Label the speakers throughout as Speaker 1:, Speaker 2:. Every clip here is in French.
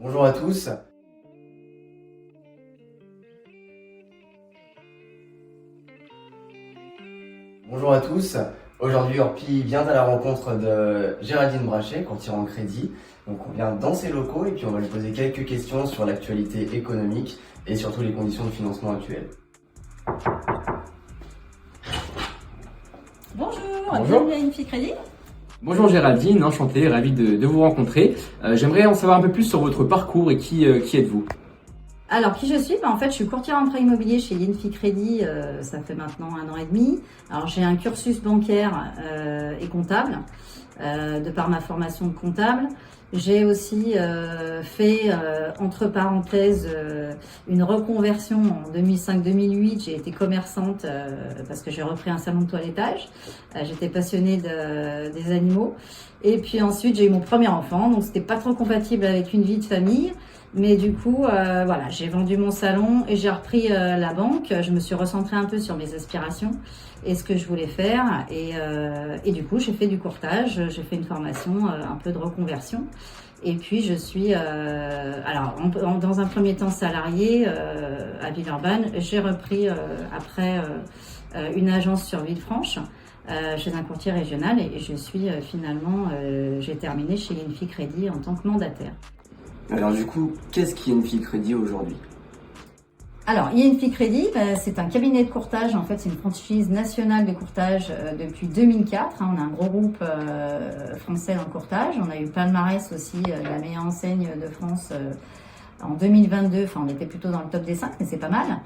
Speaker 1: Bonjour à tous. Bonjour à tous. Aujourd'hui, Orpi vient à la rencontre de Géraldine Brachet, courtière en crédit. Donc on vient dans ses locaux et puis on va lui poser quelques questions sur l'actualité économique et surtout les conditions de financement actuelles.
Speaker 2: Bonjour,
Speaker 3: Bonjour.
Speaker 2: bienvenue à Infi Crédit.
Speaker 3: Bonjour Géraldine, enchanté, ravi de vous rencontrer. J'aimerais en savoir un peu plus sur votre parcours et qui êtes-vous?
Speaker 2: Alors, qui je suis? En fait, je suis courtière en prêt immobilier chez Infi Crédit, ça fait maintenant 1 an et demi. Alors, j'ai un cursus bancaire et comptable, de par ma formation de comptable. J'ai aussi fait, entre parenthèses, une reconversion en 2005-2008. J'ai été commerçante parce que j'ai repris un salon de toilettage. J'étais passionnée des animaux. Et puis ensuite, j'ai eu mon premier enfant, donc c'était pas trop compatible avec une vie de famille. Mais du coup, voilà, j'ai vendu mon salon et j'ai repris la banque. Je me suis recentrée un peu sur mes aspirations et ce que je voulais faire. Et du coup, j'ai fait du courtage, j'ai fait une formation, un peu de reconversion. Et puis, je suis, alors, dans un premier temps salariée à Villeurbanne. J'ai repris après une agence sur Villefranche. Chez un courtier régional et je suis finalement, j'ai terminé chez Infi Crédit en tant que mandataire.
Speaker 1: Alors du coup, qu'est-ce qu'Infi Crédit aujourd'hui?
Speaker 2: Alors, INFI Crédit, c'est un cabinet de courtage. En fait, c'est une franchise nationale de courtage depuis 2004. On a un gros groupe français dans le courtage. On a eu palmarès aussi, la meilleure enseigne de France en 2022. Enfin, on était plutôt dans le top des 5, mais c'est pas mal.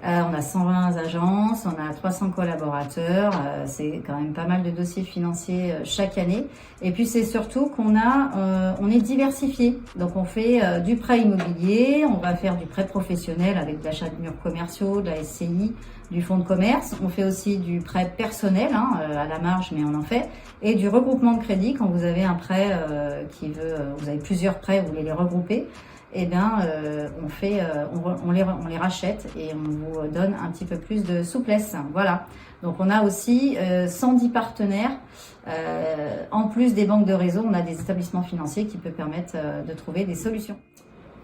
Speaker 2: On a 120 agences, on a 300 collaborateurs, c'est quand même pas mal de dossiers financiers chaque année. Et puis c'est surtout on est diversifié. Donc on fait du prêt immobilier, on va faire du prêt professionnel avec de l'achat de murs commerciaux, de la SCI, du fonds de commerce. On fait aussi du prêt personnel, à la marge, mais on en fait. Et du regroupement de crédit quand vous avez un prêt vous avez plusieurs prêts, vous voulez les regrouper. Eh bien, on les rachète et on vous donne un petit peu plus de souplesse. Voilà. Donc, on a aussi 110 partenaires. En plus des banques de réseau, on a des établissements financiers qui peuvent permettre de trouver des solutions.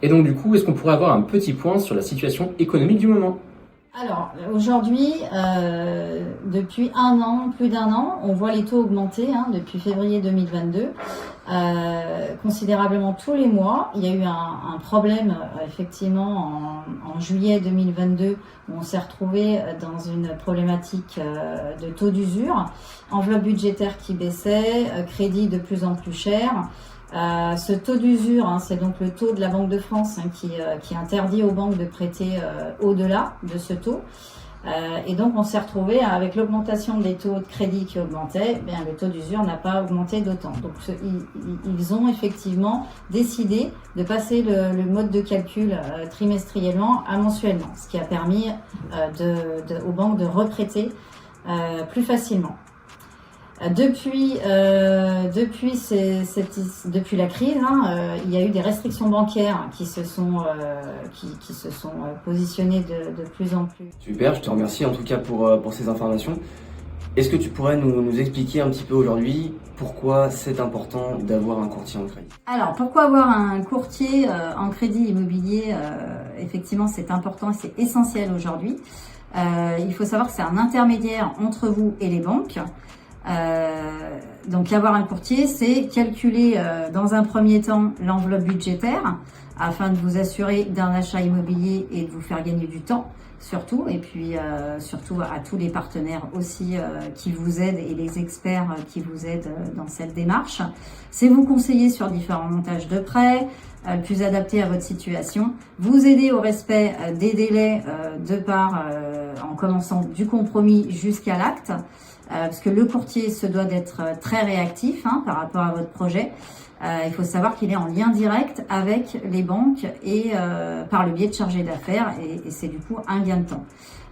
Speaker 3: Et donc du coup, est-ce qu'on pourrait avoir un petit point sur la situation économique du moment?
Speaker 2: Alors, aujourd'hui, depuis plus d'1 an, on voit les taux augmenter depuis février 2022. Considérablement tous les mois. Il y a eu un problème effectivement en juillet 2022 où on s'est retrouvé dans une problématique de taux d'usure, enveloppe budgétaire qui baissait, crédit de plus en plus cher. Ce taux d'usure, c'est donc le taux de la Banque de France qui interdit aux banques de prêter au-delà de ce taux. Et donc on s'est retrouvé avec l'augmentation des taux de crédit qui augmentaient, le taux d'usure n'a pas augmenté d'autant. Donc ils ont effectivement décidé de passer le mode de calcul trimestriellement à mensuellement, ce qui a permis aux banques de reprêter plus facilement. Depuis la crise, il y a eu des restrictions bancaires qui se sont positionnées de plus en plus.
Speaker 1: Super, je te remercie en tout cas pour ces informations. Est-ce que tu pourrais nous expliquer un petit peu aujourd'hui pourquoi c'est important d'avoir un courtier en crédit?
Speaker 2: Alors, pourquoi avoir un courtier en crédit immobilier? Effectivement, c'est important et c'est essentiel aujourd'hui. Il faut savoir que c'est un intermédiaire entre vous et les banques. Donc avoir un courtier, c'est calculer dans un premier temps l'enveloppe budgétaire afin de vous assurer d'un achat immobilier et de vous faire gagner du temps surtout, et puis surtout à tous les partenaires aussi qui vous aident et les experts qui vous aident dans cette démarche. C'est vous conseiller sur différents montages de prêts, le plus adapté à votre situation, vous aider au respect des délais en commençant du compromis jusqu'à l'acte. Parce que le courtier se doit d'être très réactif par rapport à votre projet. Il faut savoir qu'il est en lien direct avec les banques et par le biais de chargés d'affaires et c'est du coup un gain de temps.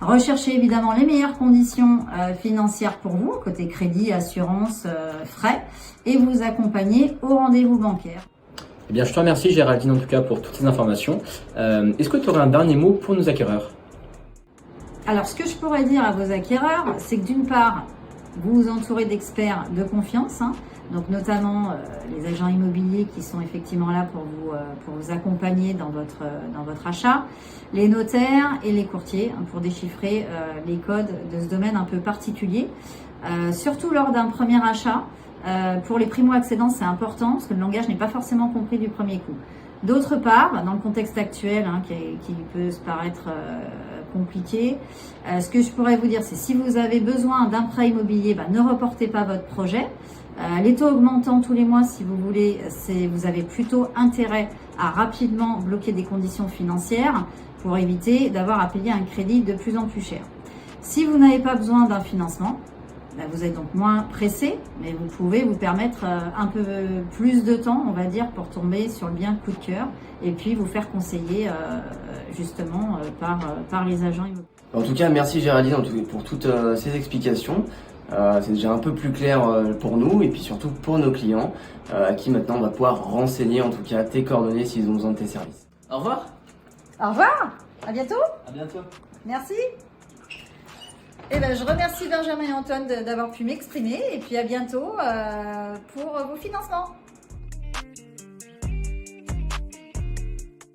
Speaker 2: Recherchez évidemment les meilleures conditions financières pour vous, côté crédit, assurance, frais, et vous accompagner au rendez-vous bancaire.
Speaker 3: Eh bien, je te remercie Géraldine en tout cas pour toutes ces informations. Est-ce que tu aurais un dernier mot pour nos acquéreurs?
Speaker 2: Alors, ce que je pourrais dire à vos acquéreurs, c'est que d'une part, vous vous entourez d'experts de confiance, hein, donc notamment les agents immobiliers qui sont effectivement là pour vous accompagner dans votre achat, les notaires et les courtiers hein, pour déchiffrer les codes de ce domaine un peu particulier. Surtout lors d'un premier achat, pour les primo-accédants c'est important parce que le langage n'est pas forcément compris du premier coup. D'autre part, dans le contexte actuel hein, qui peut se paraître compliqué, ce que je pourrais vous dire, c'est si vous avez besoin d'un prêt immobilier, ne reportez pas votre projet. Les taux augmentant tous les mois, si vous voulez, vous avez plutôt intérêt à rapidement bloquer des conditions financières pour éviter d'avoir à payer un crédit de plus en plus cher. Si vous n'avez pas besoin d'un financement, vous êtes donc moins pressé, mais vous pouvez vous permettre un peu plus de temps, on va dire, pour tomber sur le bien coup de cœur et puis vous faire conseiller justement par les agents immobiliers.
Speaker 1: En tout cas, merci Géraldine pour toutes ces explications. C'est déjà un peu plus clair pour nous et puis surtout pour nos clients à qui maintenant on va pouvoir renseigner en tout cas tes coordonnées s'ils ont besoin de tes services. Au revoir.
Speaker 2: Au revoir, à bientôt.
Speaker 1: À bientôt.
Speaker 2: Merci. Je remercie Benjamin et Antoine d'avoir pu m'exprimer et puis à bientôt pour vos financements.